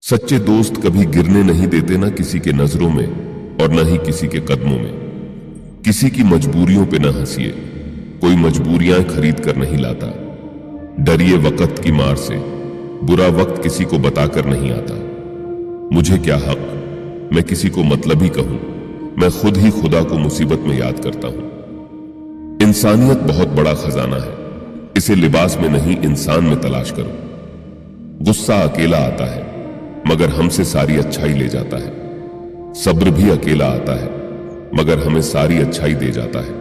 सच्चे दोस्त कभी गिरने नहीं देते, ना किसी के नजरों में और न ही किसी के कदमों में। किसी की मजबूरियों पे न हंसिए, कोई मजबूरियां खरीद कर नहीं लाता। डरिए वक्त की मार से, बुरा वक्त किसी को बताकर नहीं आता। मुझे क्या हक, मैं किसी को मतलबी कहूं, मैं खुद ही खुदा को मुसीबत में याद करता हूं। इंसानियत बहुत बड़ा खजाना है, इसे लिबास में नहीं इंसान में तलाश करो। गुस्सा अकेला आता है मगर हमसे सारी अच्छाई ले जाता है। सब्र भी अकेला आता है मगर हमें सारी अच्छाई दे जाता है।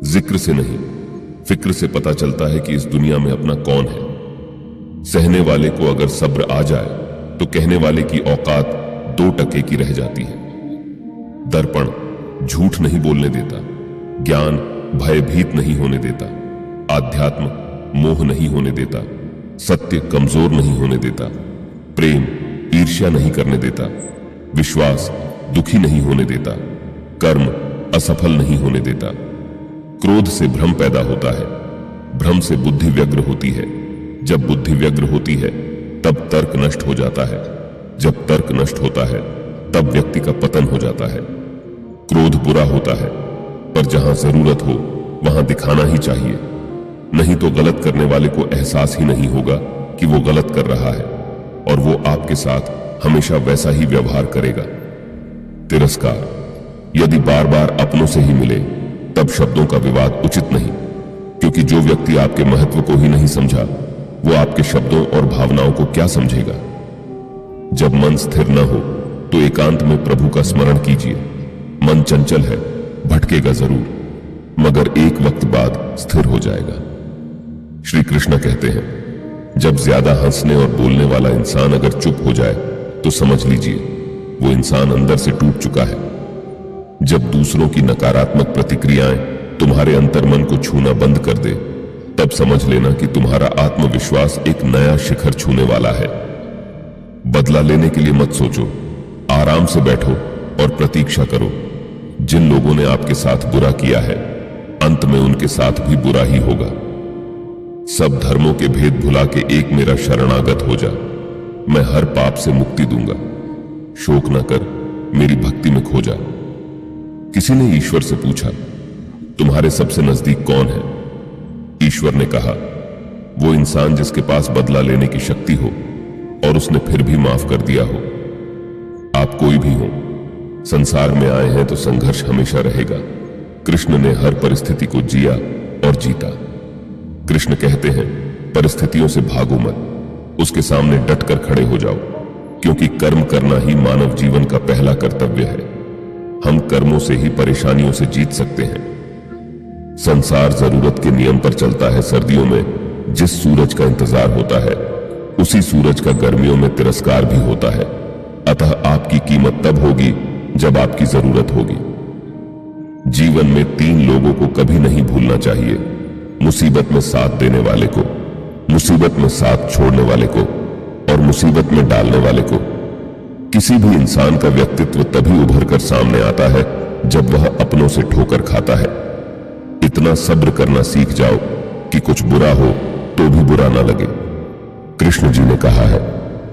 जिक्र से नहीं, फिक्र से पता चलता है कि इस दुनिया में अपना कौन है। सहने वाले को अगर सब्र आ जाए तो कहने वाले की औकात 2 टके की रह जाती है। दर्पण झूठ नहीं बोलने देता, ज्ञान भयभीत नहीं होने देता, आध्यात्म मोह नहीं होने देता, सत्य कमजोर नहीं होने देता, प्रेम ईर्ष्या नहीं करने देता, विश्वास दुखी नहीं होने देता, कर्म असफल नहीं होने देता। क्रोध से भ्रम पैदा होता है, भ्रम से बुद्धि व्यग्र होती है, जब बुद्धि व्यग्र होती है तब तर्क नष्ट हो जाता है, जब तर्क नष्ट होता है तब व्यक्ति का पतन हो जाता है। क्रोध बुरा होता है पर जहां जरूरत हो वहां दिखाना ही चाहिए, नहीं तो गलत करने वाले को एहसास ही नहीं होगा कि वो गलत कर रहा है और वो आपके साथ हमेशा वैसा ही व्यवहार करेगा। तिरस्कार, यदि बार बार अपनों से ही मिले तब शब्दों का विवाद उचित नहीं, क्योंकि जो व्यक्ति आपके महत्व को ही नहीं समझा वो आपके शब्दों और भावनाओं को क्या समझेगा। जब मन स्थिर न हो तो एकांत में प्रभु का स्मरण कीजिए। मन चंचल है, भटकेगा जरूर, मगर एक वक्त बाद स्थिर हो जाएगा। श्री कृष्ण कहते हैं, जब ज्यादा हंसने और बोलने वाला इंसान अगर चुप हो जाए तो समझ लीजिए वो इंसान अंदर से टूट चुका है। जब दूसरों की नकारात्मक प्रतिक्रियाएं तुम्हारे अंतर्मन को छूना बंद कर दे तब समझ लेना कि तुम्हारा आत्मविश्वास एक नया शिखर छूने वाला है। बदला लेने के लिए मत सोचो, आराम से बैठो और प्रतीक्षा करो। जिन लोगों ने आपके साथ बुरा किया है अंत में उनके साथ भी बुरा ही होगा। सब धर्मों के भेद भुला के एक मेरा शरणागत हो जा, मैं हर पाप से मुक्ति दूंगा। शोक न कर, मेरी भक्ति में खो जा। किसी ने ईश्वर से पूछा, तुम्हारे सबसे नजदीक कौन है? ईश्वर ने कहा, वो इंसान जिसके पास बदला लेने की शक्ति हो और उसने फिर भी माफ कर दिया हो। आप कोई भी हो, संसार में आए हैं तो संघर्ष हमेशा रहेगा। कृष्ण ने हर परिस्थिति को जिया और जीता। कृष्ण कहते हैं, परिस्थितियों से भागो मत, उसके सामने डटकर खड़े हो जाओ, क्योंकि कर्म करना ही मानव जीवन का पहला कर्तव्य है। हम कर्मों से ही परेशानियों से जीत सकते हैं। संसार जरूरत के नियम पर चलता है। सर्दियों में जिस सूरज का इंतजार होता है उसी सूरज का गर्मियों में तिरस्कार भी होता है। अतः आपकी कीमत तब होगी जब आपकी जरूरत होगी। जीवन में 3 लोगों को कभी नहीं भूलना चाहिए, मुसीबत में साथ देने वाले को, मुसीबत में साथ छोड़ने वाले को और मुसीबत में डालने वाले को। किसी भी इंसान का व्यक्तित्व तभी उभर कर सामने आता है जब वह अपनों से ठोकर खाता है। इतना सब्र करना सीख जाओ कि कुछ बुरा हो तो भी बुरा ना लगे। कृष्ण जी ने कहा है,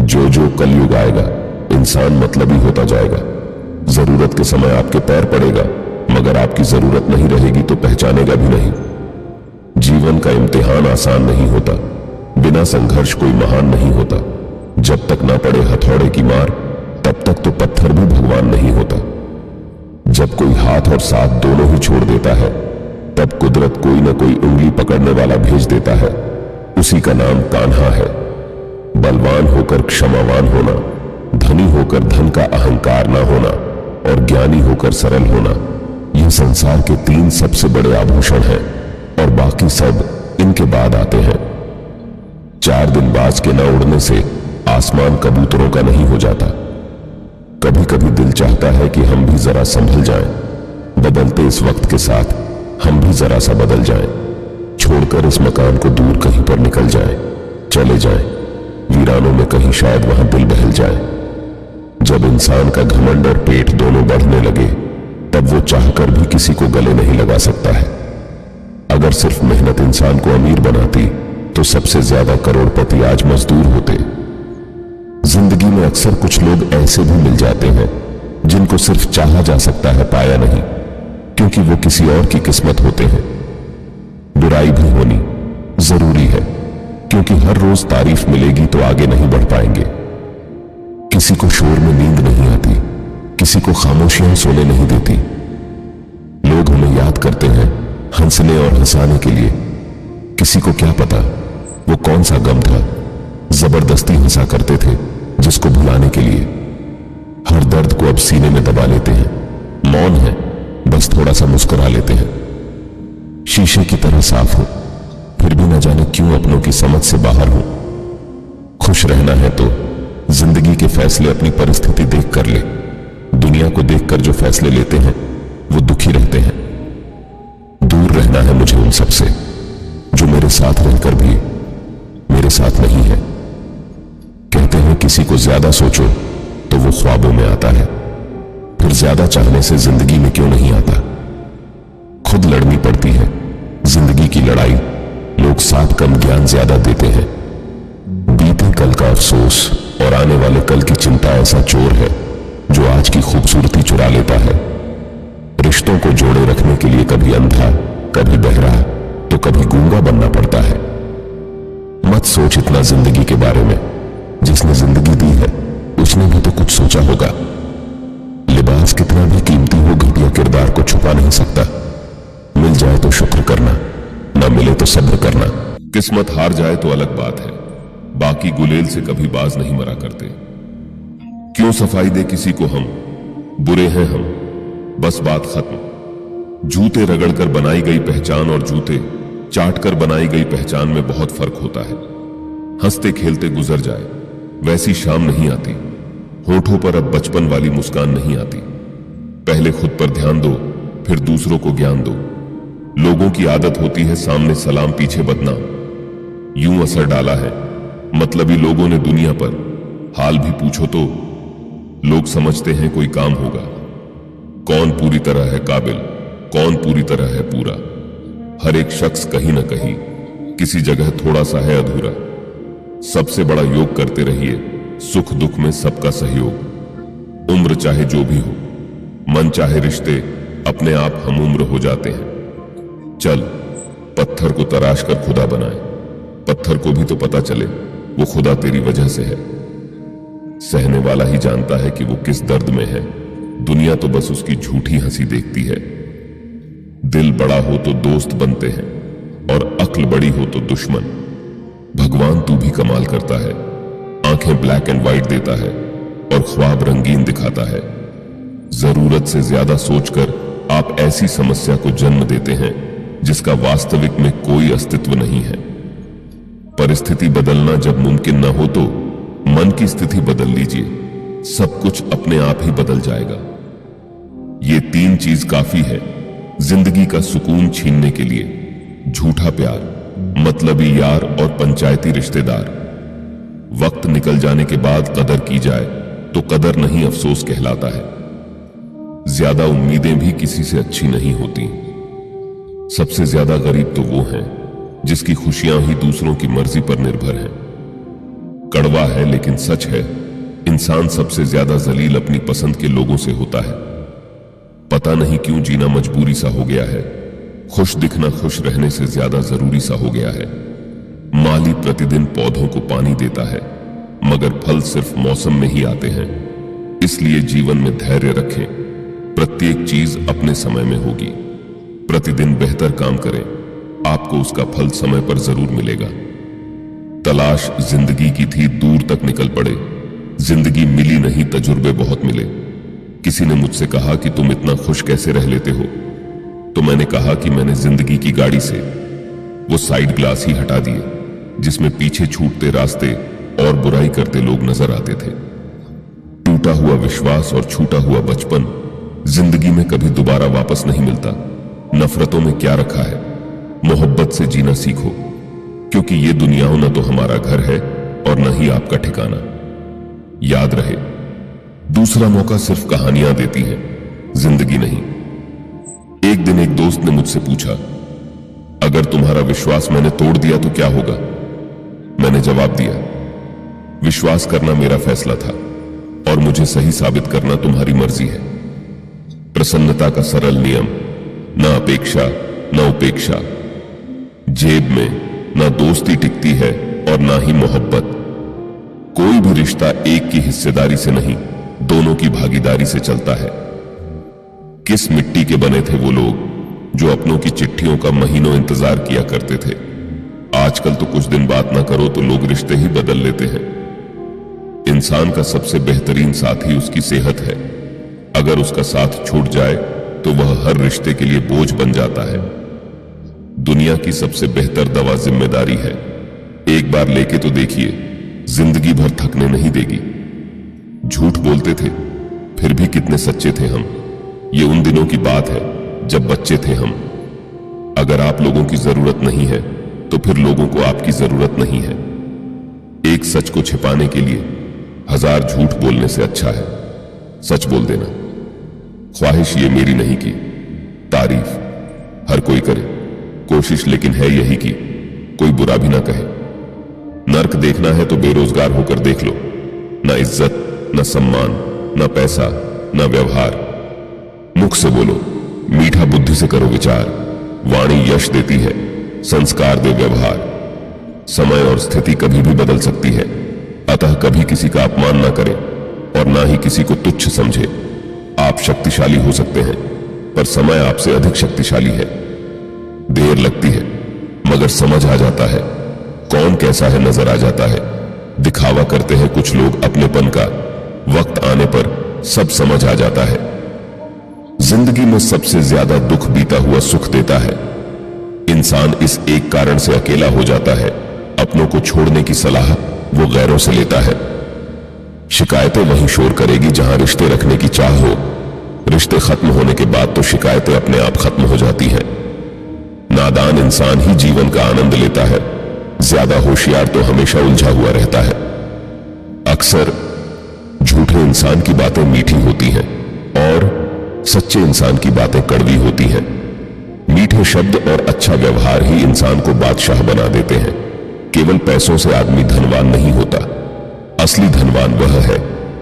जो जो कलयुग आएगा इंसान मतलबी होता जाएगा। जरूरत के समय आपके पैर पड़ेगा, मगर आपकी जरूरत नहीं रहेगी तो पहचानेगा भी नहीं। जीवन का इम्तिहान आसान नहीं होता, बिना संघर्ष कोई महान नहीं होता। जब तक ना पड़े हथौड़े की मार तब तक तो पत्थर भी भगवान नहीं होता। जब कोई हाथ और साथ दोनों ही छोड़ देता है तब कुदरत कोई ना कोई उंगली पकड़ने वाला भेज देता है। उसी का नाम कान्हा है। बलवान होकर क्षमावान होना, धनी होकर धन का अहंकार ना होना और ज्ञानी होकर सरल होना, यह संसार के 3 सबसे बड़े आभूषण हैं और बाकी सब इनके बाद आते हैं। 4 दिन बाज के न उड़ने से आसमान कबूतरों का नहीं हो जाता। कभी कभी दिल चाहता है कि हम भी जरा संभल जाएं, बदलते इस वक्त के साथ हम भी जरा सा बदल जाएं, छोड़कर इस मकान को दूर कहीं पर निकल जाएं, चले जाएं, वीरानों में कहीं शायद वहां दिल बहल जाए। जब इंसान का घमंड और पेट दोनों बढ़ने लगे तब वो चाहकर भी किसी को गले नहीं लगा सकता है। अगर सिर्फ मेहनत इंसान को अमीर बनाती तो सबसे ज्यादा करोड़पति आज मजदूर होते। जिंदगी में अक्सर कुछ लोग ऐसे भी मिल जाते हैं जिनको सिर्फ चाहा जा सकता है, पाया नहीं, क्योंकि वो किसी और की किस्मत होते हैं। बुराई भी होनी जरूरी है, क्योंकि हर रोज तारीफ मिलेगी तो आगे नहीं बढ़ पाएंगे। किसी को शोर में नींद नहीं आती, किसी को खामोशियां सोने नहीं देती। लोग हमें याद करते हैं हंसने और हंसाने के लिए। किसी को क्या पता वो कौन सा गम था, जबरदस्ती हंसा करते थे जिसको भुलाने के लिए। हर दर्द को अब सीने में दबा लेते हैं, मौन है, बस थोड़ा सा मुस्कुरा लेते हैं। शीशे की तरह साफ हो, फिर भी न जाने क्यों अपनों की समझ से बाहर हो। खुश रहना है तो जिंदगी के फैसले अपनी परिस्थिति देख कर ले। दुनिया को देखकर जो फैसले लेते हैं वो दुखी रहते हैं। दूर रहना है मुझे उन सब से जो मेरे साथ रहकर भी मेरे साथ नहीं है। कहते हैं किसी को ज्यादा सोचो तो वो ख्वाबों में आता है, फिर ज्यादा चाहने से जिंदगी में क्यों नहीं आता। खुद लड़नी पड़ती है जिंदगी की लड़ाई, लोग साथ कम ज्ञान ज्यादा देते हैं। बीते कल का अफसोस और आने वाले कल की चिंता ऐसा चोर है जो आज की खूबसूरती चुरा लेता है। रिश्तों को जोड़े रखने के लिए कभी अंधा, कभी बहरा, तो कभी गूंगा बनना पड़ता है। मत सोच इतना जिंदगी के बारे में, जिसने जिंदगी दी है उसने भी तो कुछ सोचा होगा। लिबास कितना भी कीमती हो, घटिया किरदार को छुपा नहीं सकता। मिल जाए तो शुक्र करना, ना मिले तो सब्र करना। किस्मत हार जाए तो अलग बात है, बाकी गुलेल से कभी बाज नहीं मरा करते। क्यों सफाई दे किसी को हम, बुरे हैं हम, बस बात खत्म। जूते रगड़कर बनाई गई पहचान और जूते चाट कर बनाई गई पहचान में बहुत फर्क होता है। हंसते खेलते गुजर जाए वैसी शाम नहीं आती, होठों पर अब बचपन वाली मुस्कान नहीं आती। पहले खुद पर ध्यान दो, फिर दूसरों को ज्ञान दो। लोगों की आदत होती है सामने सलाम पीछे बदनाम। यूं असर डाला है मतलबी लोगों ने दुनिया पर, हाल भी पूछो तो लोग समझते हैं कोई काम होगा। कौन पूरी तरह है काबिल, कौन पूरी तरह है पूरा। हर एक शख्स कहीं ना कहीं किसी जगह थोड़ा सा है अधूरा। सबसे बड़ा योग करते रहिए, सुख दुख में सबका सहयोग। उम्र चाहे जो भी हो, मन चाहे रिश्ते, अपने आप हम उम्र हो जाते हैं। चल पत्थर को तराश कर खुदा बनाए, पत्थर को भी तो पता चले वो खुदा तेरी वजह से है। सहने वाला ही जानता है कि वो किस दर्द में है, दुनिया तो बस उसकी झूठी हंसी देखती है। दिल बड़ा हो तो दोस्त बनते हैं और अक्ल बड़ी हो तो दुश्मन। भगवान तू भी कमाल करता है, आंखें ब्लैक एंड व्हाइट देता है और ख्वाब रंगीन दिखाता है। जरूरत से ज्यादा सोचकर आप ऐसी समस्या को जन्म देते हैं जिसका वास्तविक में कोई अस्तित्व नहीं है। परिस्थिति बदलना जब मुमकिन न हो तो मन की स्थिति बदल लीजिए, सब कुछ अपने आप ही बदल जाएगा। ये 3 चीज काफी है जिंदगी का सुकून छीनने के लिए: झूठा प्यार, मतलबी यार और पंचायती रिश्तेदार। वक्त निकल जाने के बाद कदर की जाए तो कदर नहीं अफसोस कहलाता है। ज्यादा उम्मीदें भी किसी से अच्छी नहीं होती। सबसे ज्यादा गरीब तो वो हैं जिसकी खुशियां ही दूसरों की मर्जी पर निर्भर हैं। कड़वा है लेकिन सच है, इंसान सबसे ज्यादा जलील अपनी पसंद के लोगों से होता है। पता नहीं क्यों जीना मजबूरी सा हो गया है, खुश दिखना खुश रहने से ज्यादा जरूरी सा हो गया है। माली प्रतिदिन पौधों को पानी देता है मगर फल सिर्फ मौसम में ही आते हैं। इसलिए जीवन में धैर्य रखें, प्रत्येक चीज अपने समय में होगी। प्रतिदिन बेहतर काम करें, आपको उसका फल समय पर जरूर मिलेगा। तलाश जिंदगी की थी, दूर तक निकल पड़े। जिंदगी मिली नहीं, तजुर्बे बहुत मिले। किसी ने मुझसे कहा कि तुम इतना खुश कैसे रह लेते हो, तो मैंने कहा कि मैंने जिंदगी की गाड़ी से वो साइड ग्लास ही हटा दिए जिसमें पीछे छूटते रास्ते और बुराई करते लोग नजर आते थे। टूटा हुआ विश्वास और छूटा हुआ बचपन जिंदगी में कभी दोबारा वापस नहीं मिलता। नफरतों में क्या रखा है, मोहब्बत से जीना सीखो, क्योंकि ये दुनिया न तो हमारा घर है और न ही आपका ठिकाना। याद रहे, दूसरा मौका सिर्फ कहानियां देती है, जिंदगी नहीं। एक दिन एक दोस्त ने मुझसे पूछा, अगर तुम्हारा विश्वास मैंने तोड़ दिया तो क्या होगा? मैंने जवाब दिया, विश्वास करना मेरा फैसला था, और मुझे सही साबित करना तुम्हारी मर्जी है। प्रसन्नता का सरल नियम, ना अपेक्षा ना उपेक्षा। जेब में ना दोस्ती टिकती है और ना ही मोहब्बत। कोई भी रिश्ता एक की हिस्सेदारी से नहीं, दोनों की भागीदारी से चलता है। किस मिट्टी के बने थे वो लोग जो अपनों की चिट्ठियों का महीनों इंतजार किया करते थे। आजकल तो कुछ दिन बात ना करो तो लोग रिश्ते ही बदल लेते हैं। इंसान का सबसे बेहतरीन साथी उसकी सेहत है। अगर उसका साथ छूट जाए तो वह हर रिश्ते के लिए बोझ बन जाता है। दुनिया की सबसे बेहतर दवा जिम्मेदारी है। एक बार लेके तो देखिए, जिंदगी भर थकने नहीं देगी। झूठ बोलते थे, फिर भी कितने सच्चे थे हम। ये उन दिनों की बात है जब बच्चे थे हम। अगर आप लोगों की जरूरत नहीं है तो फिर लोगों को आपकी जरूरत नहीं है। एक सच को छिपाने के लिए 1000 झूठ बोलने से अच्छा है सच बोल देना। ख्वाहिश ये मेरी नहीं की, तारीफ हर कोई करे, कोशिश लेकिन है यही कि कोई बुरा भी ना कहे। नर्क देखना है तो बेरोजगार होकर देख लो। ना इज्जत, ना सम्मान, ना पैसा, ना व्यवहार। मुख से बोलो, मीठा बुद्धि से करो विचार। वाणी यश देती है, संस्कार दे व्यवहार। समय और स्थिति कभी भी बदल सकती है, अतः कभी किसी का अपमान ना करें और ना ही किसी को तुच्छ समझे। आप शक्तिशाली हो सकते हैं पर समय आपसे अधिक शक्तिशाली है। देर लगती है मगर समझ आ जाता है। कौन कैसा है नजर आ जाता है। दिखावा करते हैं कुछ लोग अपनेपन का, वक्त आने पर सब समझ आ जाता है। जिंदगी में सबसे ज्यादा दुख बीता हुआ सुख देता है। इंसान इस एक कारण से अकेला हो जाता है, अपनों को छोड़ने की सलाह वो गैरों से लेता है। शिकायतें वहीं शोर करेगी जहां रिश्ते रखने की चाह हो। रिश्ते खत्म होने के बाद तो शिकायतें अपने आप खत्म हो जाती हैं। नादान इंसान ही जीवन का आनंद लेता है, ज्यादा होशियार तो हमेशा उलझा हुआ रहता है। अक्सर झूठे इंसान की बातें मीठी होती हैं और सच्चे इंसान की बातें कड़वी होती हैं। मीठे शब्द और अच्छा व्यवहार ही इंसान को बादशाह बना देते हैं। केवल पैसों से आदमी धनवान नहीं होता। असली धनवान वह है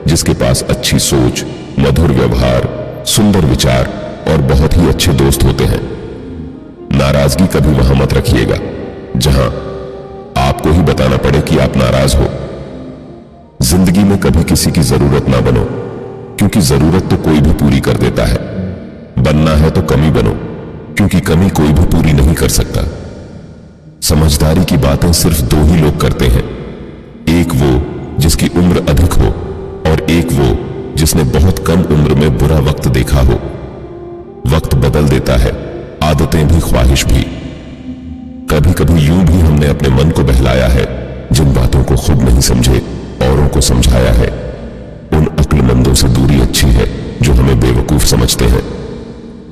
जिसके पास अच्छी सोच, मधुर व्यवहार, सुंदर विचार और बहुत ही अच्छे दोस्त होते हैं। नाराजगी कभी वहां मत रखिएगा जहां आपको ही बताना पड़े कि आप नाराज हो। जिंदगी में कभी किसी की जरूरत ना बनो, क्योंकि जरूरत तो कोई भी पूरी कर देता है। बनना है तो कमी बनो, क्योंकि कमी कोई भी पूरी नहीं कर सकता। समझदारी की बातें सिर्फ 2 ही लोग करते हैं, एक वो जिसकी उम्र अधिक हो और एक वो जिसने बहुत कम उम्र में बुरा वक्त देखा हो। वक्त बदल देता है, आदतें भी, ख्वाहिश भी। कभी कभी यूं भी हमने अपने मन को बहलाया है, जिन बातों को खुद नहीं समझे औरों को समझाया है। उन अक्लमंदों से दूरी अच्छी है जो हमें बेवकूफ समझते हैं।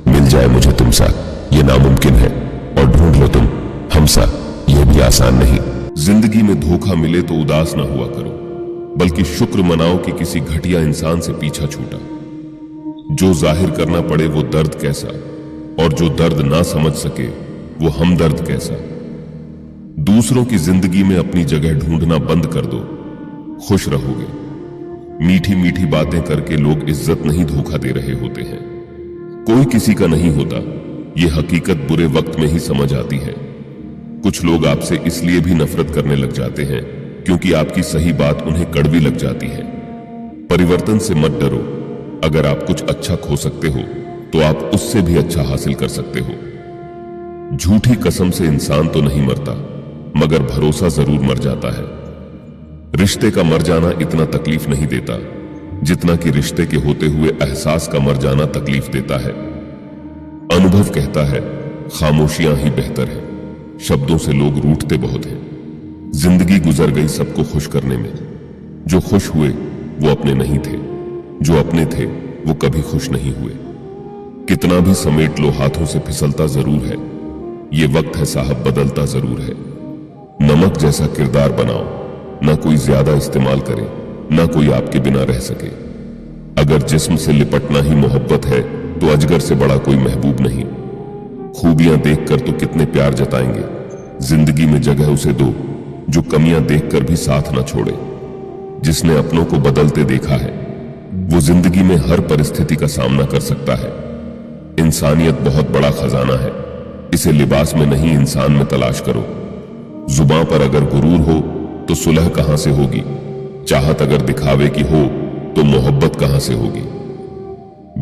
मिल जाए मुझे तुमसा ये नामुमकिन है, और ढूंढ लो तुम हमसा ये भी आसान नहीं। जिंदगी में धोखा मिले तो उदास ना हुआ करो, बल्कि शुक्र मनाओ कि किसी घटिया इंसान से पीछा छूटा। जो जाहिर करना पड़े वो दर्द कैसा, और जो दर्द ना समझ सके वो हमदर्द कैसा। दूसरों की जिंदगी में अपनी जगह ढूंढना बंद कर दो, खुश रहोगे। मीठी मीठी बातें करके लोग इज्जत नहीं धोखा दे रहे होते हैं। कोई किसी का नहीं होता, ये हकीकत बुरे वक्त में ही समझ आती है। कुछ लोग आपसे इसलिए भी नफरत करने लग जाते हैं क्योंकि आपकी सही बात उन्हें कड़वी लग जाती है। परिवर्तन से मत डरो। अगर आप कुछ अच्छा खो सकते हो तो आप उससे भी अच्छा हासिल कर सकते हो। झूठी कसम से इंसान तो नहीं मरता, मगर भरोसा जरूर मर जाता है। रिश्ते का मर जाना इतना तकलीफ नहीं देता जितना कि रिश्ते के होते हुए एहसास का मर जाना तकलीफ देता है। अनुभव कहता है खामोशियां ही बेहतर है। शब्दों से लोग रूठते बहुत हैं। जिंदगी गुजर गई सबको खुश करने में। जो खुश हुए वो अपने नहीं थे, जो अपने थे वो कभी खुश नहीं हुए। कितना भी समेट लो हाथों से फिसलता जरूर है। ये वक्त है साहब बदलता जरूर है। नमक जैसा किरदार बनाओ, ना कोई ज्यादा इस्तेमाल करे, ना कोई आपके बिना रह सके। अगर जिस्म से लिपटना ही मोहब्बत है तो अजगर से बड़ा कोई महबूब नहीं। खूबियां देखकर तो कितने प्यार जताएंगे। जिंदगी में जगह उसे दो जो कमियां देखकर भी साथ ना छोड़े। जिसने अपनों को बदलते देखा है वो जिंदगी में हर परिस्थिति का सामना कर सकता है। इंसानियत बहुत बड़ा खजाना है, इसे लिबास में नहीं इंसान में तलाश करो। जुबान पर अगर गुरूर हो तो सुलह कहां से होगी, चाहत अगर दिखावे की हो तो मोहब्बत कहां से होगी।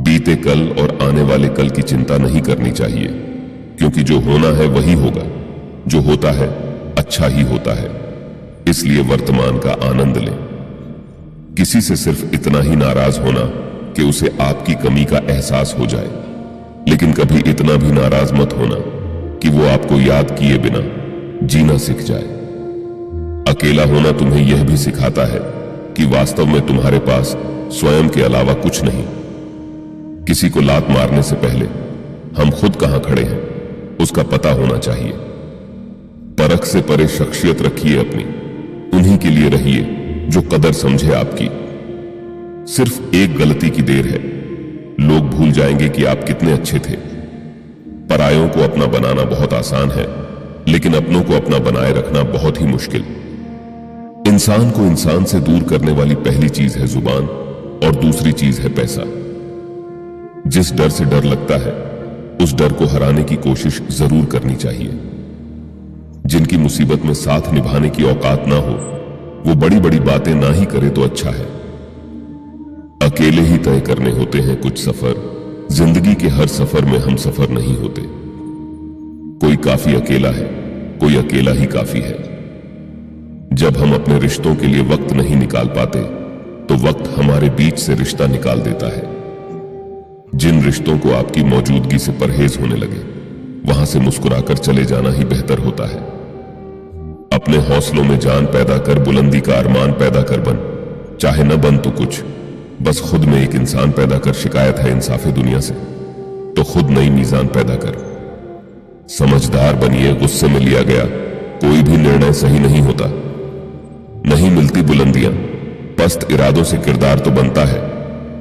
बीते कल और आने वाले कल की चिंता नहीं करनी चाहिए, क्योंकि जो होना है वही होगा, जो होता है अच्छा ही होता है। इसलिए वर्तमान का आनंद लें। किसी से सिर्फ इतना ही नाराज होना कि उसे आपकी कमी का एहसास हो जाए, लेकिन कभी इतना भी नाराज मत होना कि वो आपको याद किए बिना जीना सीख जाए। अकेला होना तुम्हें यह भी सिखाता है कि वास्तव में तुम्हारे पास स्वयं के अलावा कुछ नहीं। किसी को लात मारने से पहले हम खुद कहां खड़े हैं उसका पता होना चाहिए। परख से परे शख्सियत रखिए अपनी, उन्हीं के लिए रहिए जो कदर समझे आपकी। सिर्फ एक गलती की देर है, लोग भूल जाएंगे कि आप कितने अच्छे थे। परायों को अपना बनाना बहुत आसान है, लेकिन अपनों को अपना बनाए रखना बहुत ही मुश्किल। इंसान को इंसान से दूर करने वाली पहली चीज है जुबान और दूसरी चीज है पैसा। जिस डर से डर लगता है उस डर को हराने की कोशिश जरूर करनी चाहिए। जिनकी मुसीबत में साथ निभाने की औकात ना हो वो बड़ी बड़ी बातें ना ही करे तो अच्छा है। अकेले ही तय करने होते हैं कुछ सफर, जिंदगी के हर सफर में हम सफर नहीं होते। कोई काफी अकेला है, कोई अकेला ही काफी है। जब हम अपने रिश्तों के लिए वक्त नहीं निकाल पाते तो वक्त हमारे बीच से रिश्ता निकाल देता है। जिन रिश्तों को आपकी मौजूदगी से परहेज होने लगे वहां से मुस्कुराकर चले जाना ही बेहतर होता है। अपने हौसलों में जान पैदा कर बुलंदी का अरमान पैदा कर बन, चाहे न बन तो कुछ, बस खुद में एक इंसान पैदा कर। शिकायत है इंसाफे दुनिया से तो खुद नई मीजान पैदा कर। समझदार बनिए, गुस्से में लिया गया कोई भी निर्णय सही नहीं होता। नहीं मिलती बुलंदियां, पस्त इरादों से किरदार तो बनता है।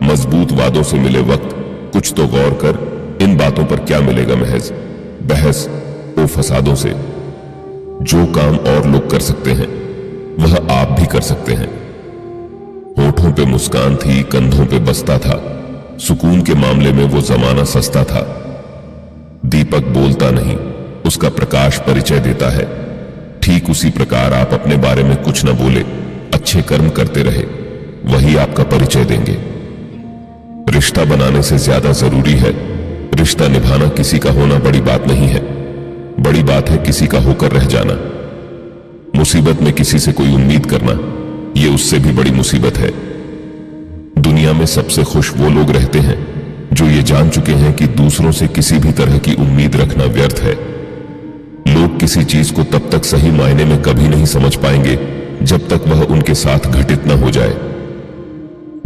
मजबूत वादों से मिले वक्त, कुछ तो गौर कर, इन बातों पर क्या मिलेगा महज बहस ओ फसादों से। जो काम और लोग कर सकते हैं वह आप भी कर सकते हैं। होठों पे मुस्कान थी, कंधों पे बस्ता था, सुकून के मामले में वो जमाना सस्ता था। दीपक बोलता नहीं, उसका प्रकाश परिचय देता है। ठीक उसी प्रकार आप अपने बारे में कुछ न बोले, अच्छे कर्म करते रहे, वही आपका परिचय देंगे। रिश्ता बनाने से ज्यादा जरूरी है रिश्ता निभाना। किसी का होना बड़ी बात नहीं है, बड़ी बात है किसी का होकर रह जाना। मुसीबत में किसी से कोई उम्मीद करना, यह उससे भी बड़ी मुसीबत है। दुनिया में सबसे खुश वो लोग रहते हैं जो ये जान चुके हैं कि दूसरों से किसी भी तरह की उम्मीद रखना व्यर्थ है। लोग किसी चीज को तब तक सही मायने में कभी नहीं समझ पाएंगे जब तक वह उनके साथ घटित न हो जाए।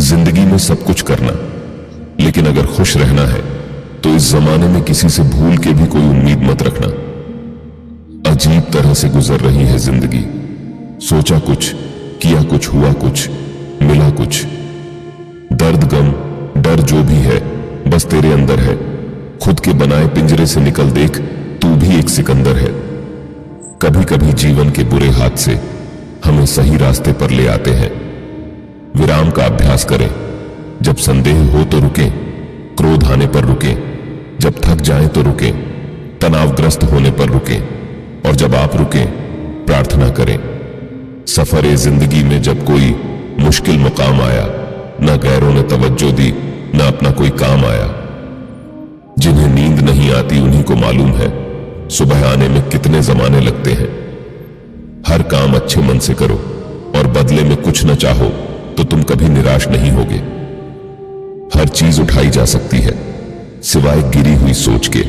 जिंदगी में सब कुछ करना, लेकिन अगर खुश रहना है तो इस जमाने में किसी से भूल के भी कोई उम्मीद मत रखना। अजीब तरह से गुजर रही है जिंदगी। सोचा कुछ, किया कुछ, हुआ कुछ, मिला कुछ। दर्द गम डर जो भी है बस तेरे अंदर है। खुद के बनाए पिंजरे से निकल देख, तू भी एक सिकंदर है। कभी कभी जीवन के बुरे हाथ से हमें सही रास्ते पर ले आते हैं। विराम का अभ्यास करें, जब संदेह हो तो रुकें, क्रोध आने पर रुकें, जब थक जाएं तो रुकें, तनावग्रस्त होने पर रुकें, और जब आप रुकें प्रार्थना करें। सफरे जिंदगी में जब कोई मुश्किल मुकाम आया, न गैरों ने तवज्जो दी, न अपना कोई काम आया। जिन्हें नींद नहीं आती उन्हीं को मालूम है सुबह आने में कितने जमाने लगते हैं। हर काम अच्छे मन से करो और बदले में कुछ न चाहो तो तुम कभी निराश नहीं होगे। हर चीज उठाई जा सकती है सिवाय गिरी हुई सोच के।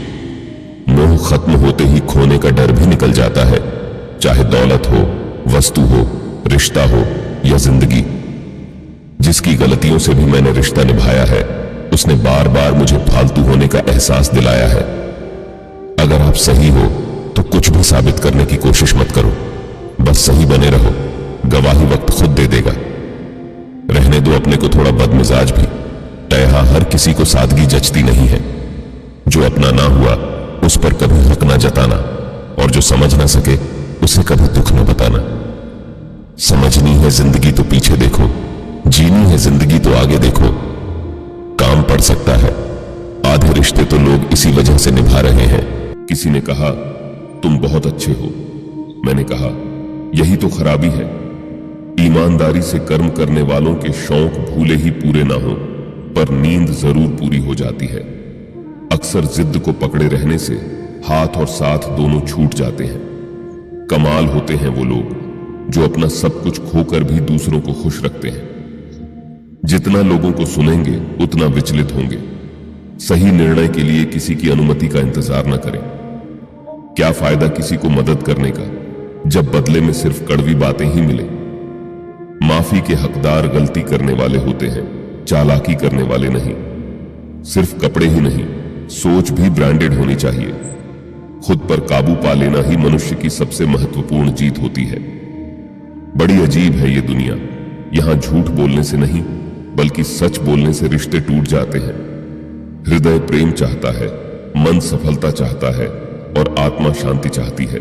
मोह खत्म होते ही खोने का डर भी निकल जाता है, चाहे दौलत हो, वस्तु हो, रिश्ता हो या जिंदगी। जिसकी गलतियों से भी मैंने रिश्ता निभाया है उसने बार बार मुझे फालतू होने का एहसास दिलाया है। अगर आप सही हो तो कुछ भी साबित करने की कोशिश मत करो, बस सही बने रहो, गवाही वक्त खुद दे देगा। रहने दो अपने को थोड़ा बदमिजाज भी, तयहा हर किसी को सादगी जचती नहीं है। जो अपना ना हुआ उस पर कभी हक ना जताना, और जो समझ ना सके उसे कभी दुख न बताना। समझनी है जिंदगी तो पीछे देखो, जीनी है जिंदगी तो आगे देखो। नाम पड़ सकता है। आधे रिश्ते तो लोग इसी वजह से निभा रहे हैं। किसी ने कहा, तुम बहुत अच्छे हो। मैंने कहा, यही तो खराबी है। ईमानदारी से कर्म करने वालों के शौक भूले ही पूरे ना हो, पर नींद जरूर पूरी हो जाती है। अक्सर जिद को पकड़े रहने से हाथ और साथ दोनों छूट जाते हैं। कमाल होते हैं वो लोग जो अपना सब कुछ खोकर भी दूसरों को खुश रखते हैं। जितना लोगों को सुनेंगे उतना विचलित होंगे। सही निर्णय के लिए किसी की अनुमति का इंतजार न करें। क्या फायदा किसी को मदद करने का जब बदले में सिर्फ कड़वी बातें ही मिले। माफी के हकदार गलती करने वाले होते हैं, चालाकी करने वाले नहीं। सिर्फ कपड़े ही नहीं, सोच भी ब्रांडेड होनी चाहिए। खुद पर काबू पा लेना ही मनुष्य की सबसे महत्वपूर्ण जीत होती है। बड़ी अजीब है ये दुनिया। यहां झूठ बोलने से नहीं बल्कि सच बोलने से रिश्ते टूट जाते हैं। हृदय प्रेम चाहता है, मन सफलता चाहता है और आत्मा शांति चाहती है।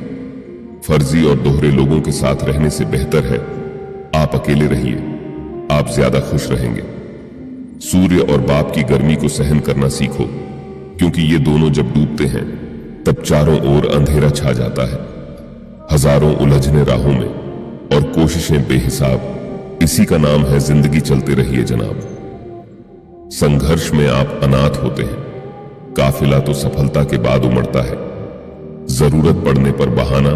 फर्जी और दोहरे लोगों के साथ रहने से बेहतर है आप अकेले रहिए। आप ज्यादा खुश रहेंगे। सूर्य और बाप की गर्मी को सहन करना सीखो, क्योंकि ये दोनों जब डूबते हैं तब चारों ओर अंधेरा छा जाता है। हजारों उलझने राहों में और कोशिशें बेहिसाब, इसी का नाम है जिंदगी। चलते रहिए जनाब। संघर्ष में आप अनाथ होते हैं, काफिला तो सफलता के बाद उमड़ता है। जरूरत पड़ने पर बहाना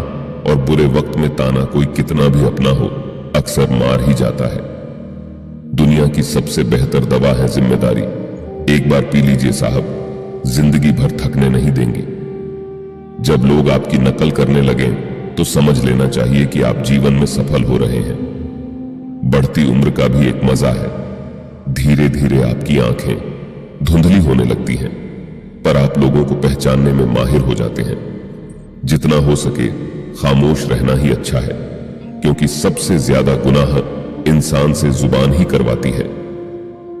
और बुरे वक्त में ताना कोई कितना भी अपना हो, अक्सर मार ही जाता है। दुनिया की सबसे बेहतर दवा है जिम्मेदारी। एक बार पी लीजिए साहब, जिंदगी भर थकने नहीं देंगे। जब लोग आपकी नकल करने लगे तो समझ लेना चाहिए कि आप जीवन में सफल हो रहे हैं। बढ़ती उम्र का भी एक मजा है। धीरे धीरे आपकी आंखें धुंधली होने लगती हैं, पर आप लोगों को पहचानने में माहिर हो जाते हैं। जितना हो सके खामोश रहना ही अच्छा है, क्योंकि सबसे ज्यादा गुनाह इंसान से जुबान ही करवाती है।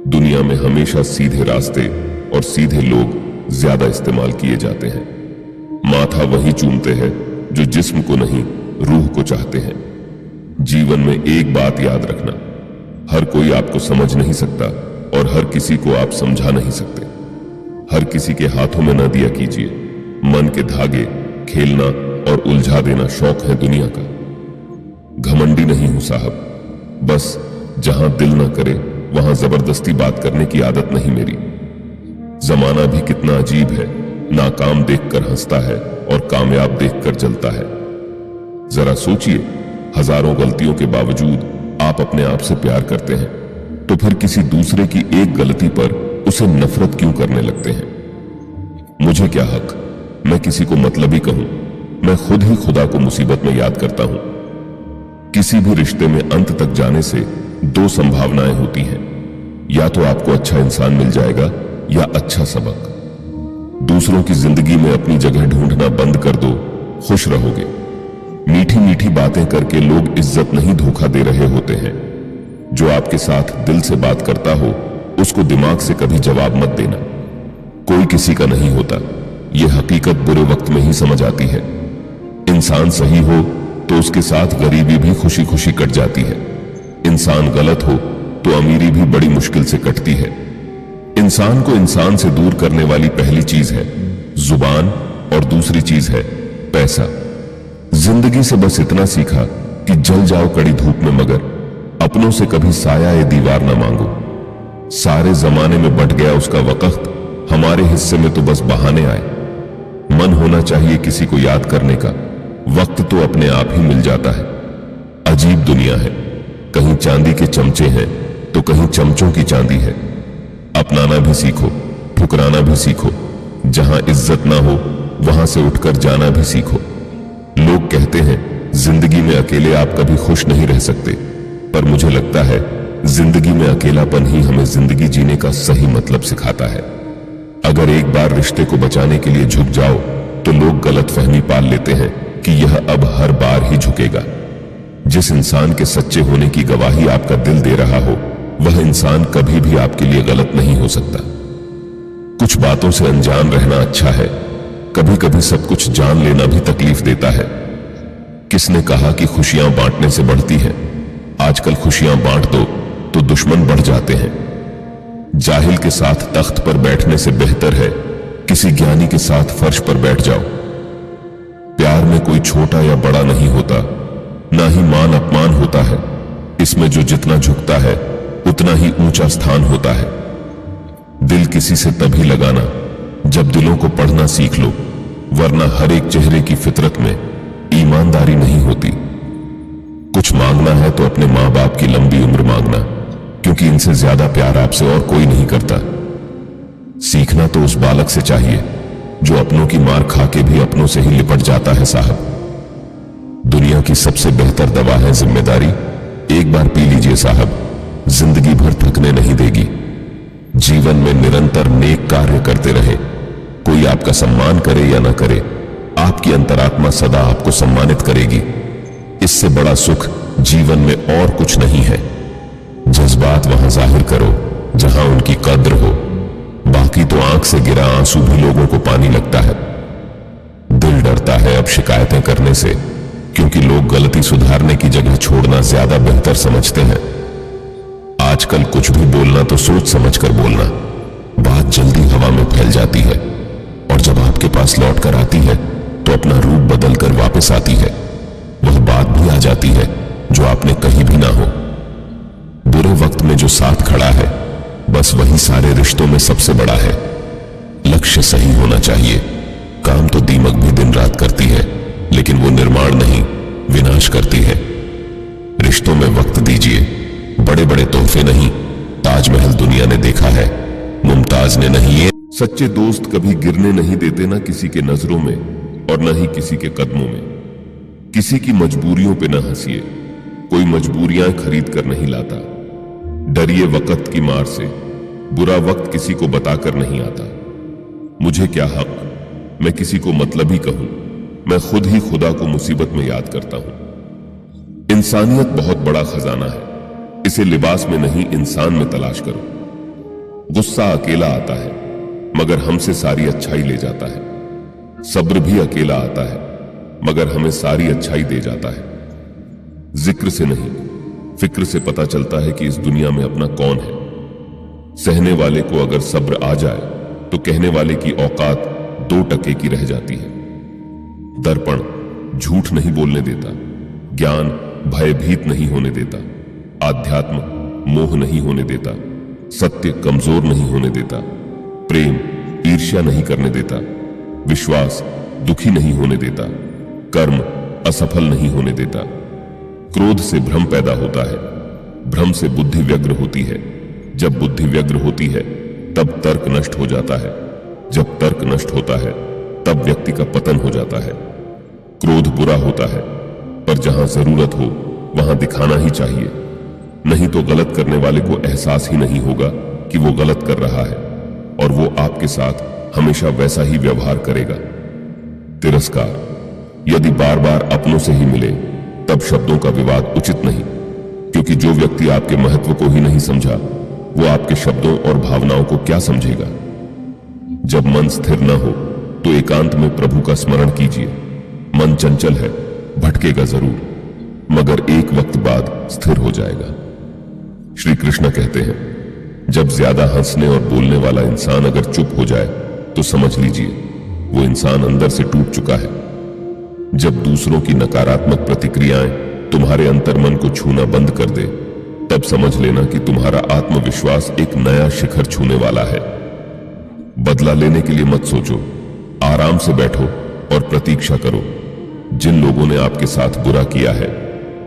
दुनिया में हमेशा सीधे रास्ते और सीधे लोग ज्यादा इस्तेमाल किए जाते हैं। माथा वही चूमते हैं जो जिस्म को नहीं, रूह को चाहते हैं। जीवन में एक बात याद रखना, हर कोई आपको समझ नहीं सकता और हर किसी को आप समझा नहीं सकते। हर किसी के हाथों में न दिया कीजिए। मन के धागे खेलना और उलझा देना शौक है दुनिया का। घमंडी नहीं हूं साहब, बस जहां दिल न करे वहां जबरदस्ती बात करने की आदत नहीं मेरी। जमाना भी कितना अजीब है, नाकाम देखकर हंसता है और कामयाब देखकर जलता है। जरा सोचिए, हजारों गलतियों के बावजूद आप अपने आप से प्यार करते हैं, तो फिर किसी दूसरे की एक गलती पर उसे नफरत क्यों करने लगते हैं? मुझे क्या हक मैं किसी को मतलबी कहूं? मैं खुद ही खुदा को मुसीबत में याद करता हूं। किसी भी रिश्ते में अंत तक जाने से दो संभावनाएं होती हैं। या तो आपको अच्छा इंसान मिल जाएगा या अच्छा सबक। दूसरों की जिंदगी में अपनी जगह ढूंढना बंद कर दो, खुश रहोगे। मीठी मीठी बातें करके लोग इज्जत नहीं धोखा दे रहे होते हैं। जो आपके साथ दिल से बात करता हो उसको दिमाग से कभी जवाब मत देना। कोई किसी का नहीं होता, यह हकीकत बुरे वक्त में ही समझ आती है। इंसान सही हो तो उसके साथ गरीबी भी खुशी खुशी कट जाती है। इंसान गलत हो तो अमीरी भी बड़ी मुश्किल से कटती है। इंसान को इंसान से दूर करने वाली पहली चीज है जुबान और दूसरी चीज है पैसा। जिंदगी से बस इतना सीखा कि जल जाओ कड़ी धूप में, मगर अपनों से कभी साया ए दीवार ना मांगो। सारे जमाने में बट गया उसका वक्त, हमारे हिस्से में तो बस बहाने आए। मन होना चाहिए किसी को याद करने का, वक्त तो अपने आप ही मिल जाता है। अजीब दुनिया है, कहीं चांदी के चमचे हैं तो कहीं चमचों की चांदी है। अपनाना भी सीखो, ठुकराना भी सीखो। जहां इज्जत ना हो वहां से उठकर जाना भी सीखो। लोग कहते हैं जिंदगी में अकेले आप कभी खुश नहीं रह सकते, पर मुझे लगता है जिंदगी में अकेलापन ही हमें जिंदगी जीने का सही मतलब सिखाता है। अगर एक बार रिश्ते को बचाने के लिए झुक जाओ तो लोग गलतफहमी पाल लेते हैं कि यह अब हर बार ही झुकेगा। जिस इंसान के सच्चे होने की गवाही आपका दिल दे रहा हो वह इंसान कभी भी आपके लिए गलत नहीं हो सकता। कुछ बातों से अनजान रहना अच्छा है, कभी कभी सब कुछ जान लेना भी तकलीफ देता है। किसने कहा कि खुशियां बांटने से बढ़ती हैं? आजकल खुशियां बांट दो तो दुश्मन बढ़ जाते हैं। जाहिल के साथ तख्त पर बैठने से बेहतर है किसी ज्ञानी के साथ फर्श पर बैठ जाओ। प्यार में कोई छोटा या बड़ा नहीं होता, ना ही मान अपमान होता है। इसमें जो जितना झुकता है उतना ही ऊंचा स्थान होता है। दिल किसी से तभी लगाना जब दिलों को पढ़ना सीख लो, वरना हर एक चेहरे की फितरत में ईमानदारी नहीं होती। कुछ मांगना है तो अपने मां बाप की लंबी उम्र मांगना, क्योंकि इनसे ज्यादा प्यार आपसे और कोई नहीं करता। सीखना तो उस बालक से चाहिए जो अपनों की मार खा के भी अपनों से ही लिपट जाता है साहब। दुनिया की सबसे बेहतर दवा है जिम्मेदारी। एक बार पी लीजिए साहब, जिंदगी भर थकने नहीं देगी। जीवन में निरंतर नेक कार्य करते रहे। कोई आपका सम्मान करे या ना करे, आपकी अंतरात्मा सदा आपको सम्मानित करेगी। इससे बड़ा सुख जीवन में और कुछ नहीं है। जज्बात वहां जाहिर करो जहां उनकी कद्र हो, बाकी तो आंख से गिरा आंसू भी लोगों को पानी लगता है। दिल डरता है अब शिकायतें करने से, क्योंकि लोग गलती सुधारने की जगह छोड़ना ज्यादा बेहतर समझते हैं। आजकल कुछ भी बोलना तो सोच समझ कर बोलना। बात जल्दी हवा में फैल जाती है और जब आपके पास लौट कर आती है तो अपना रूप बदल कर वापस आती है। वह बात भी आ जाती है जो आपने कही भी ना हो। बुरे वक्त में जो साथ खड़ा है, बस वही सारे रिश्तों में सबसे बड़ा है। लक्ष्य सही होना चाहिए। काम तो दीमक भी दिन रात करती है, लेकिन वो निर्माण नहीं, विनाश करती है। रिश्तों में वक्त दीजिए, बड़े बड़े तोहफे नहीं। ताजमहल दुनिया ने देखा है, मुमताज ने नहीं। ये सच्चे दोस्त कभी गिरने नहीं देते, ना किसी के नजरों में और न ही किसी के कदमों में। किसी की मजबूरियों पे न हंसिए, कोई मजबूरियां खरीद कर नहीं लाता। डरिए वक्त की मार से, बुरा वक्त किसी को बताकर नहीं आता। मुझे क्या हक, मैं किसी को मतलबी कहूं। मैं खुद ही खुदा को मुसीबत में याद करता हूं। इंसानियत बहुत बड़ा खजाना है, इसे लिबास में नहीं इंसान में तलाश करो। गुस्सा अकेला आता है, मगर हमसे सारी अच्छाई ले जाता है। सब्र भी अकेला आता है, मगर हमें सारी अच्छाई दे जाता है। जिक्र से नहीं, फिक्र से पता चलता है कि इस दुनिया में अपना कौन है। सहने वाले को अगर सब्र आ जाए तो कहने वाले की औकात 2 टके की रह जाती है। दर्पण झूठ नहीं बोलने देता, ज्ञान भयभीत नहीं होने देता, आध्यात्म मोह नहीं होने देता, सत्य कमजोर नहीं होने देता, प्रेम ईर्ष्या नहीं करने देता, विश्वास दुखी नहीं होने देता, कर्म असफल नहीं होने देता। क्रोध से भ्रम पैदा होता है, भ्रम से बुद्धि व्यग्र होती है। जब बुद्धि व्यग्र होती है तब तर्क नष्ट हो जाता है। जब तर्क नष्ट होता है तब व्यक्ति का पतन हो जाता है। क्रोध बुरा होता है, पर जहां जरूरत हो वहां दिखाना ही चाहिए, नहीं तो गलत करने वाले को एहसास ही नहीं होगा कि वो गलत कर रहा है और वो आपके साथ हमेशा वैसा ही व्यवहार करेगा। तिरस्कार, यदि बार बार अपनों से ही मिले तब शब्दों का विवाद उचित नहीं, क्योंकि जो व्यक्ति आपके महत्व को ही नहीं समझा वो आपके शब्दों और भावनाओं को क्या समझेगा। जब मन स्थिर न हो तो एकांत में प्रभु का स्मरण कीजिए। मन चंचल है, भटकेगा जरूर, मगर एक वक्त बाद स्थिर हो जाएगा। श्री कृष्ण कहते हैं, जब ज्यादा हंसने और बोलने वाला इंसान अगर चुप हो जाए तो समझ लीजिए वो इंसान अंदर से टूट चुका है। जब दूसरों की नकारात्मक प्रतिक्रियाएं तुम्हारे अंतर्मन को छूना बंद कर दे, तब समझ लेना कि तुम्हारा आत्मविश्वास एक नया शिखर छूने वाला है। बदला लेने के लिए मत सोचो, आराम से बैठो और प्रतीक्षा करो। जिन लोगों ने आपके साथ बुरा किया है,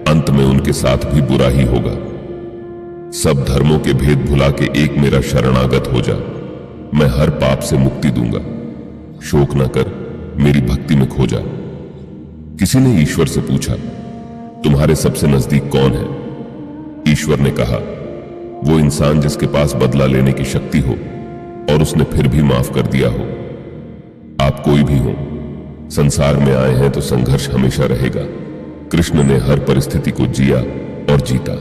अंत में उनके साथ भी बुरा ही होगा। सब धर्मों के भेद भुला के एक मेरा शरणागत हो जा, मैं हर पाप से मुक्ति दूंगा। शोक न कर, मेरी भक्ति में खो जा। किसी ने ईश्वर से पूछा, तुम्हारे सबसे नजदीक कौन है? ईश्वर ने कहा, वो इंसान जिसके पास बदला लेने की शक्ति हो और उसने फिर भी माफ कर दिया हो। आप कोई भी हो, संसार में आए हैं तो संघर्ष हमेशा रहेगा। कृष्ण ने हर परिस्थिति को जिया और जीता।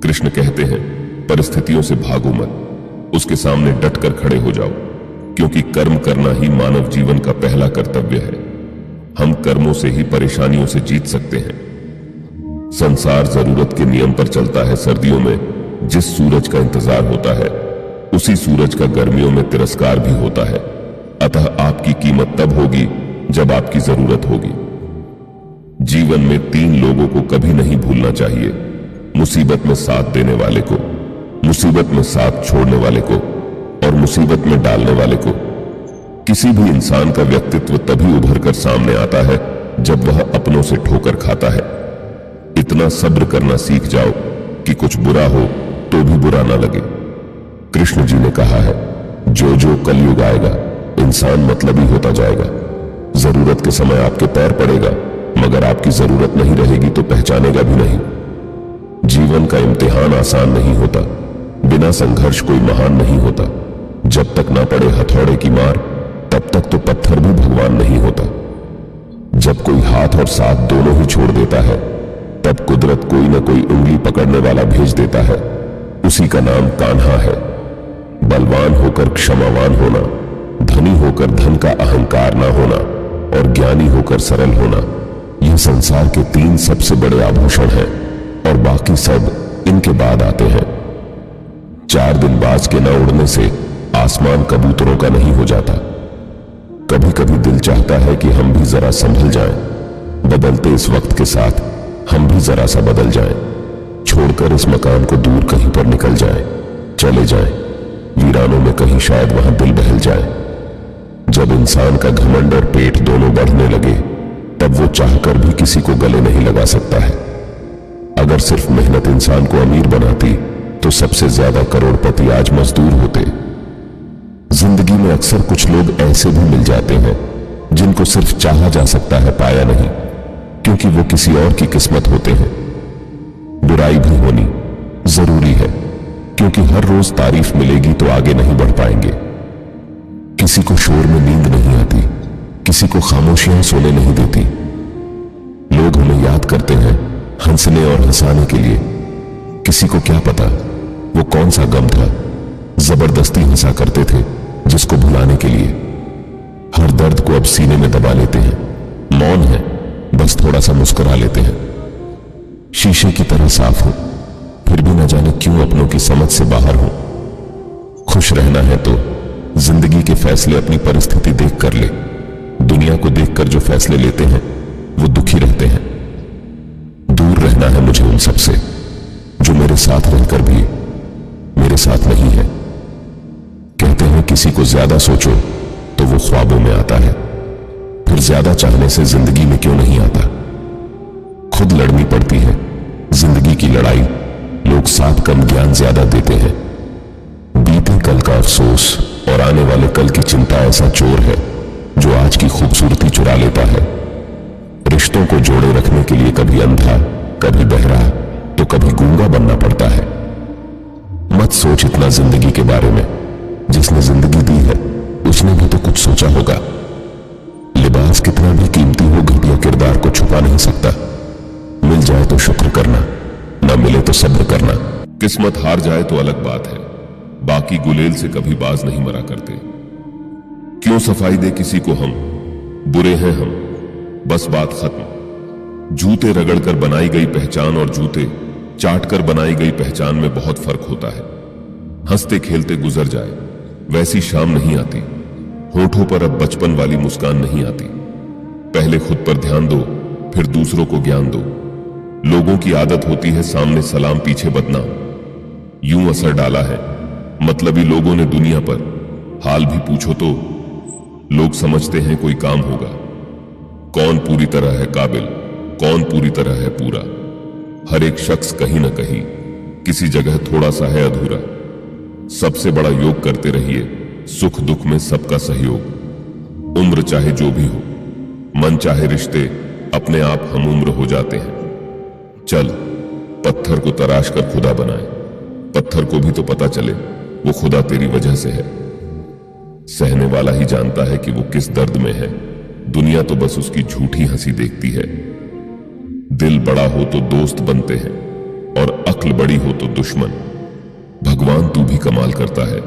कृष्ण कहते हैं, परिस्थितियों से भागो मत, उसके सामने डटकर खड़े हो जाओ, क्योंकि कर्म करना ही मानव जीवन का पहला कर्तव्य है। हम कर्मों से ही परेशानियों से जीत सकते हैं। संसार जरूरत के नियम पर चलता है। सर्दियों में जिस सूरज का इंतजार होता है उसी सूरज का गर्मियों में तिरस्कार भी होता है। अतः आपकी कीमत तब होगी जब आपकी जरूरत होगी। जीवन में 3 लोगों को कभी नहीं भूलना चाहिए, मुसीबत में साथ देने वाले को, मुसीबत में साथ छोड़ने वाले को और मुसीबत में डालने वाले को। किसी भी इंसान का व्यक्तित्व तभी उभर कर सामने आता है जब वह अपनों से ठोकर खाता है। इतना सब्र करना सीख जाओ कि कुछ बुरा हो तो भी बुरा ना लगे। कृष्ण जी ने कहा है, जो जो कलयुग आएगा इंसान मतलबी होता जाएगा। जरूरत के समय आपके पैर पड़ेगा, मगर आपकी जरूरत नहीं रहेगी तो पहचानेगा भी नहीं। जीवन का इम्तिहान आसान नहीं होता, बिना संघर्ष कोई महान नहीं होता। जब तक ना पड़े हथौड़े की मार, तब तक तो पत्थर भी भगवान नहीं होता। जब कोई हाथ और साथ दोनों ही छोड़ देता है, तब कुदरत कोई ना कोई उंगली पकड़ने वाला भेज देता है। उसी का नाम कान्हा है। बलवान होकर क्षमावान होना, धनी होकर धन का अहंकार ना होना और ज्ञानी होकर सरल होना, यह संसार के 3 सबसे बड़े आभूषण हैं और बाकी सब इनके बाद आते हैं। 4 दिन बाज के न उड़ने से आसमान कबूतरों का नहीं हो जाता। कभी कभी दिल चाहता है कि हम भी जरा संभल जाएं, बदलते इस वक्त के साथ हम भी जरा सा बदल जाएं, छोड़कर इस मकान को दूर कहीं पर निकल जाएं, चले जाएं, वीरानों में कहीं शायद वहां दिल बहल जाए। जब इंसान का घमंड और पेट दोनों बढ़ने लगे, तब वो चाहकर भी किसी को गले नहीं लगा सकता है। अगर सिर्फ मेहनत इंसान को अमीर बनाती तो सबसे ज्यादा करोड़पति आज मजदूर होते। जिंदगी में अक्सर कुछ लोग ऐसे भी मिल जाते हैं जिनको सिर्फ चाहा जा सकता है, पाया नहीं, क्योंकि वो किसी और की किस्मत होते हैं। बुराई भी होनी जरूरी है, क्योंकि हर रोज तारीफ मिलेगी तो आगे नहीं बढ़ पाएंगे। किसी को शोर में नींद नहीं आती, किसी को खामोशियां सोने नहीं देती। लोग हमें याद करते हैं हंसने और हंसाने के लिए। किसी को क्या पता वो कौन सा गम था, जबरदस्ती हंसा करते थे जिसको भुलाने के लिए। हर दर्द को अब सीने में दबा लेते हैं, मौन है, बस थोड़ा सा मुस्कुरा लेते हैं। शीशे की तरह साफ हो, फिर भी न जाने क्यों अपनों की समझ से बाहर हो। खुश रहना है तो जिंदगी के फैसले अपनी परिस्थिति देख कर ले। दुनिया को देखकर जो फैसले लेते हैं वो दुखी रहते हैं। दूर रहना है मुझे उन सबसे जो मेरे साथ रहकर भी मेरे साथ नहीं है। कहते हैं किसी को ज्यादा सोचो तो वो ख्वाबों में आता है, फिर ज्यादा चाहने से जिंदगी में क्यों नहीं आता। खुद लड़नी पड़ती है जिंदगी की लड़ाई, लोग साथ कम ज्ञान ज्यादा देते हैं। बीते कल का अफसोस और आने वाले कल की चिंता ऐसा चोर है जो आज की खूबसूरती चुरा लेता है। रिश्तों को जोड़े रखने के लिए कभी अंधा, कभी बहरा, तो कभी गूंगा बनना पड़ता है। मत सोच इतना जिंदगी के बारे में, जिसने जिंदगी दी है उसने भी तो कुछ सोचा होगा। लिबास कितना भी कीमती हो, घटिया किरदार को छुपा नहीं सकता। मिल जाए तो शुक्र करना, ना मिले तो सब्र करना। किस्मत हार जाए तो अलग बात है, बाकी गुलेल से कभी बाज नहीं मरा करते। क्यों सफाई दे किसी को हम, बुरे हैं हम, बस बात खत्म। जूते रगड़कर बनाई गई पहचान और जूते चाटकर बनाई गई पहचान में बहुत फर्क होता है। हंसते खेलते गुजर जाए वैसी शाम नहीं आती, होठों पर अब बचपन वाली मुस्कान नहीं आती। पहले खुद पर ध्यान दो, फिर दूसरों को ज्ञान दो। लोगों की आदत होती है सामने सलाम पीछे बदनाम। यूं असर डाला है मतलबी लोगों ने दुनिया पर, हाल भी पूछो तो लोग समझते हैं कोई काम होगा। कौन पूरी तरह है काबिल, कौन पूरी तरह है पूरा। हर एक शख्स कहीं ना कहीं किसी जगह थोड़ा सा है अधूरा। सबसे बड़ा योग करते रहिए, सुख दुख में सबका सहयोग। उम्र चाहे जो भी हो, मन चाहे रिश्ते अपने आप हम उम्र हो जाते हैं। चल पत्थर को तराश कर खुदा बनाए, पत्थर को भी तो पता चले वो खुदा तेरी वजह से है। सहने वाला ही जानता है कि वो किस दर्द में है, दुनिया तो बस उसकी झूठी हंसी देखती है। दिल बड़ा हो तो दोस्त बनते हैं और अक्ल बड़ी हो तो दुश्मन। भगवान तू भी कमाल करता है,